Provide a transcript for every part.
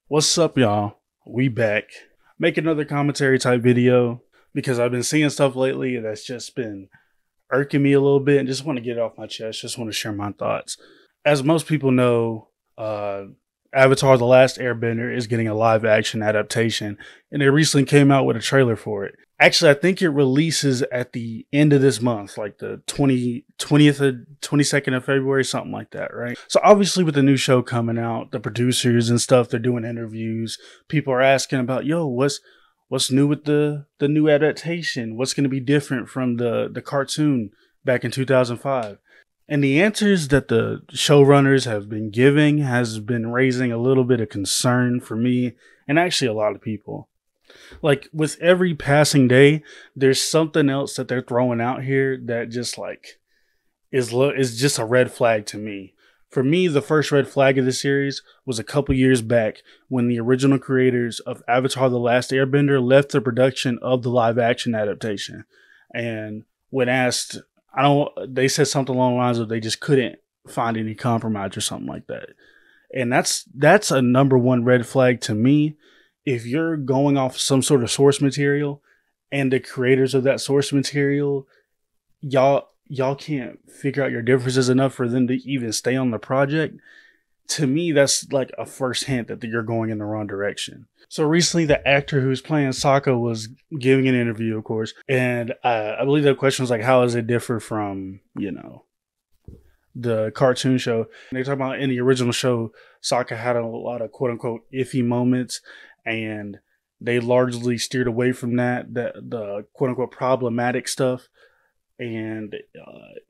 What's up, y'all? We back. Make another commentary type video because I've been seeing stuff lately that's just been irking me a little bit and just want to get it off my chest. Just want to share my thoughts. As most people know, Avatar The Last Airbender is getting a live action adaptation, and they recently came out with a trailer for it. Actually, I think it releases at the end of this month, like the 22nd of February, something like that, right? So obviously with the new show coming out, the producers and stuff, they're doing interviews. People are asking about, what's new with the new adaptation? What's going to be different from the cartoon back in 2005? And the answers that the showrunners have been giving has been raising a little bit of concern for me and actually a lot of people. Like with every passing day, there's something else that they're throwing out here that just like is just a red flag to me. For me, the first red flag of the series was a couple years back when the original creators of Avatar The Last Airbender left the production of the live action adaptation. And when asked, they said something along the lines of they just couldn't find any compromise or something like that. And that's a number one red flag to me. If you're going off some sort of source material and the creators of that source material, y'all can't figure out your differences enough for them to even stay on the project, to me, that's like a first hint that you're going in the wrong direction. So recently, the actor who's playing Sokka was giving an interview, of course, and I believe the question was like, how does it differ from, the cartoon show? And they talk about in the original show, Sokka had a lot of quote unquote iffy moments, and they largely steered away from the quote unquote problematic stuff. And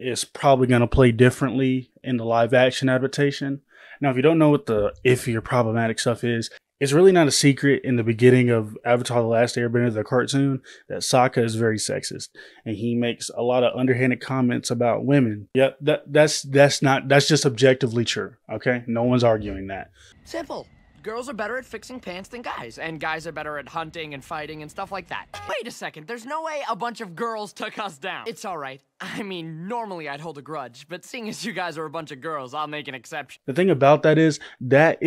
it's probably going to play differently in the live action adaptation. Now, if you don't know what the iffy or problematic stuff is, it's really not a secret in the beginning of Avatar The Last Airbender, the cartoon, that Sokka is very sexist. And he makes a lot of underhanded comments about women. Yep, that's just objectively true, okay? No one's arguing that. Simple. Girls are better at fixing pants than guys, and guys are better at hunting and fighting and stuff like that. Wait a second, there's no way a bunch of girls took us down. It's alright. I mean, normally I'd hold a grudge, but seeing as you guys are a bunch of girls, I'll make an exception. The thing about that is, that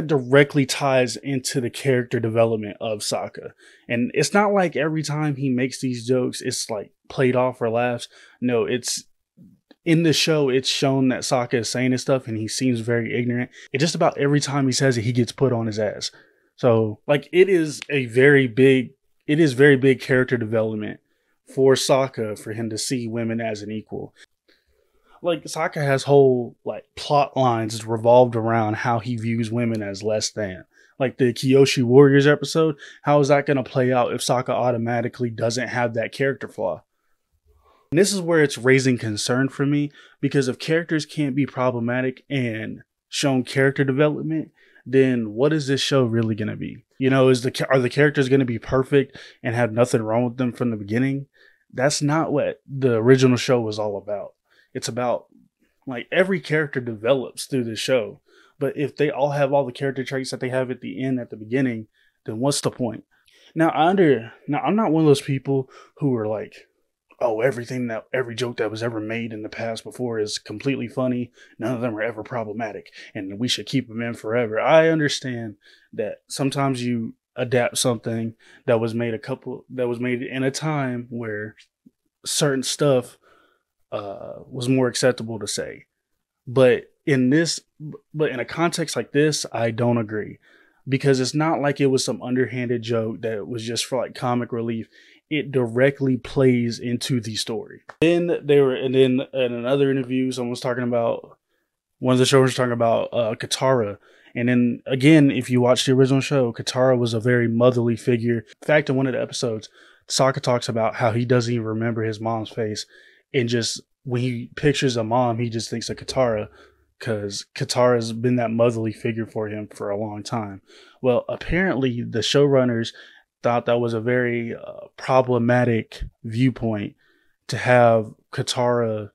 directly ties into the character development of Sokka. And it's not like every time he makes these jokes, it's like played off for laughs. No, in the show, it's shown that Sokka is saying this stuff and he seems very ignorant. And just about every time he says it, he gets put on his ass. So, like, it is very big character development for Sokka for him to see women as an equal. Like, Sokka has whole, like, plot lines revolved around how he views women as less than. Like the Kyoshi Warriors episode, how is that going to play out if Sokka automatically doesn't have that character flaw? And this is where it's raising concern for me, because if characters can't be problematic and shown character development, then what is this show really going to be? Are the characters going to be perfect and have nothing wrong with them from the beginning? That's not what the original show was all about. It's about, like, every character develops through the show. But if they all have all the character traits that they have at the end, at the beginning, then what's the point? Now, I'm not one of those people who are like, oh, every joke that was ever made in the past before is completely funny. None of them are ever problematic, and we should keep them in forever. I understand that sometimes you adapt something that was made in a time where certain stuff was more acceptable to say. But in a context like this, I don't agree, because it's not like it was some underhanded joke that was just for like comic relief. It directly plays into the story. And then in another interview, one of the showrunners was talking about Katara. And then again, if you watch the original show, Katara was a very motherly figure. In fact, in one of the episodes, Sokka talks about how he doesn't even remember his mom's face. And just when he pictures a mom, he just thinks of Katara, because Katara's been that motherly figure for him for a long time. Well, apparently the showrunners thought that was a very problematic viewpoint, to have Katara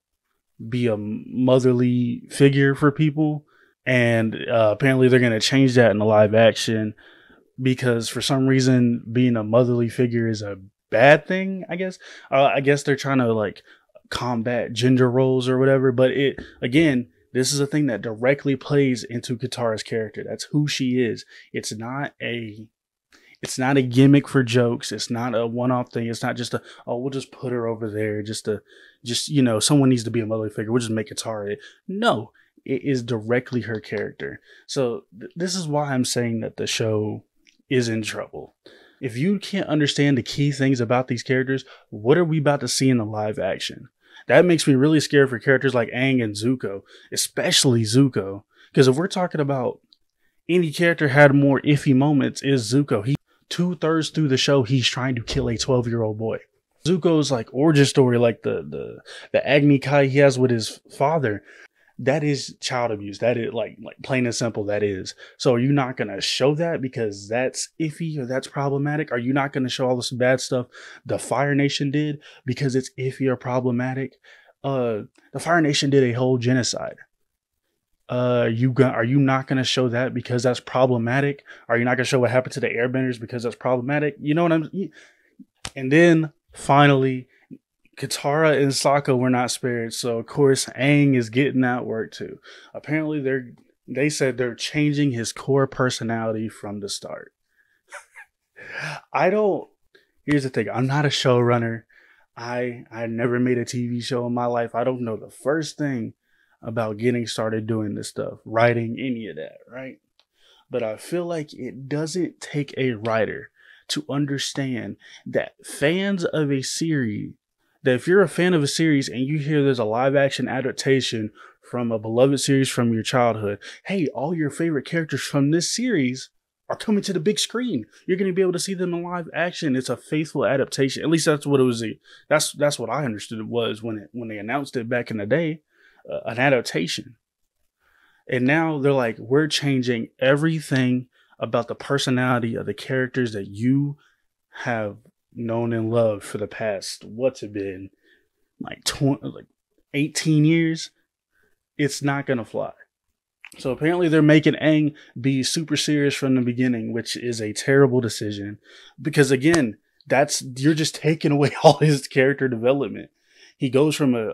be a motherly figure for people. And apparently they're going to change that in the live action, because for some reason being a motherly figure is a bad thing, I guess. I guess they're trying to like combat gender roles or whatever. But This is a thing that directly plays into Katara's character. That's who she is. It's not a gimmick for jokes. It's not a one-off thing. It's not just we'll just put her over there just someone needs to be a mother figure. We'll just make Katara it. No, it is directly her character. So this is why I'm saying that the show is in trouble. If you can't understand the key things about these characters, what are we about to see in the live action? That makes me really scared for characters like Aang and Zuko, especially Zuko. Because if we're talking about any character had more iffy moments, is Zuko. He 2/3 through the show, he's trying to kill a 12-year-old boy. Zuko's like origin story, like the Agni Kai he has with his father, that is child abuse. That is like plain and simple, that is. So are you not going to show that because that's iffy or that's problematic? Are you not going to show all this bad stuff the Fire Nation did because it's iffy or problematic? The Fire Nation did a whole genocide. Are you not going to show that because that's problematic? Are you not going to show what happened to the Airbenders because that's problematic? You know what I'm... And then finally, Katara and Sokka were not spared, so of course Aang is getting that work too. Apparently they said they're changing his core personality from the start. Here's the thing, I'm not a showrunner. I never made a TV show in my life. I don't know the first thing about getting started doing this stuff, writing, any of that, right? But I feel like it doesn't take a writer to understand that fans of a series, that if you're a fan of a series and you hear there's a live action adaptation from a beloved series from your childhood, hey, all your favorite characters from this series are coming to the big screen. You're going to be able to see them in live action. It's a faithful adaptation. At least that's what it was. That's what I understood it was when they announced it back in the day, an adaptation. And now they're like, we're changing everything about the personality of the characters that you have known and loved for the past, what's it been, like 18 years. It's not gonna fly. So apparently they're making Aang be super serious from the beginning, which is a terrible decision because again, you're just taking away all his character development. He goes from a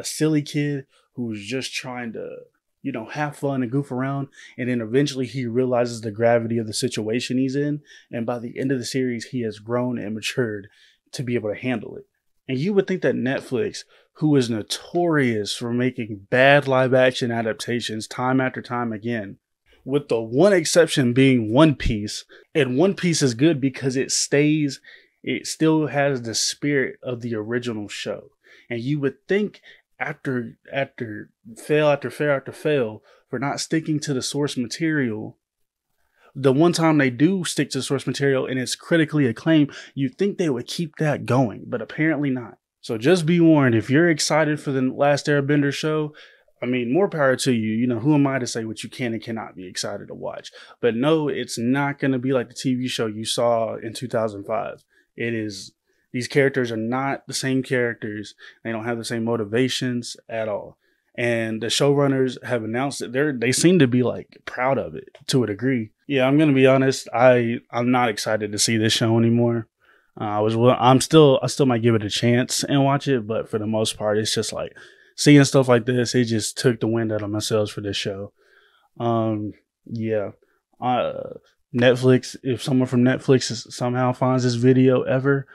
silly kid who's just trying to have fun and goof around, and then eventually he realizes the gravity of the situation he's in, and by the end of the series he has grown and matured to be able to handle it. And you would think that Netflix, who is notorious for making bad live action adaptations time after time again, with the one exception being One Piece, and One Piece is good because it still has the spirit of the original show, and you would think after fail after fail after fail for not sticking to the source material, the one time they do stick to the source material and it's critically acclaimed, you'd think they would keep that going, but apparently not. So just be warned, if you're excited for the Last Airbender show, I mean, more power to you. Who am I to say what you can and cannot be excited to watch? But no, it's not going to be like the TV show you saw in 2005. These characters are not the same characters. They don't have the same motivations at all. And the showrunners have announced that they seem to be like proud of it to a degree. Yeah, I'm going to be honest. I'm not excited to see this show anymore. I still might give it a chance and watch it, but for the most part, it's just like seeing stuff like this. It just took the wind out of my sails for this show. Yeah. Netflix, if someone from Netflix somehow finds this video ever,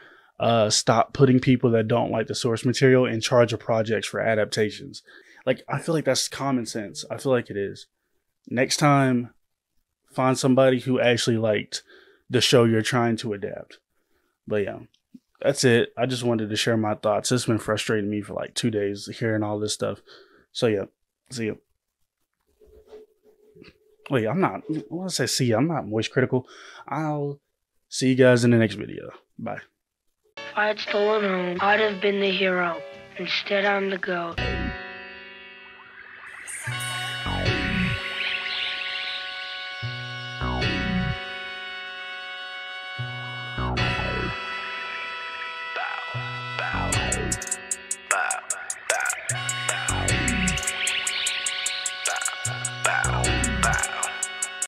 stop putting people that don't like the source material in charge of projects for adaptations. Like, I feel like that's common sense. I feel like it is. Next time, find somebody who actually liked the show you're trying to adapt. But yeah, that's it. I just wanted to share my thoughts. It's been frustrating me for like 2 days hearing all this stuff. So yeah, see ya. Wait, I'm not moist critical. I'll see you guys in the next video. Bye. If I had stolen home, I'd have been the hero. Instead, I'm the goat.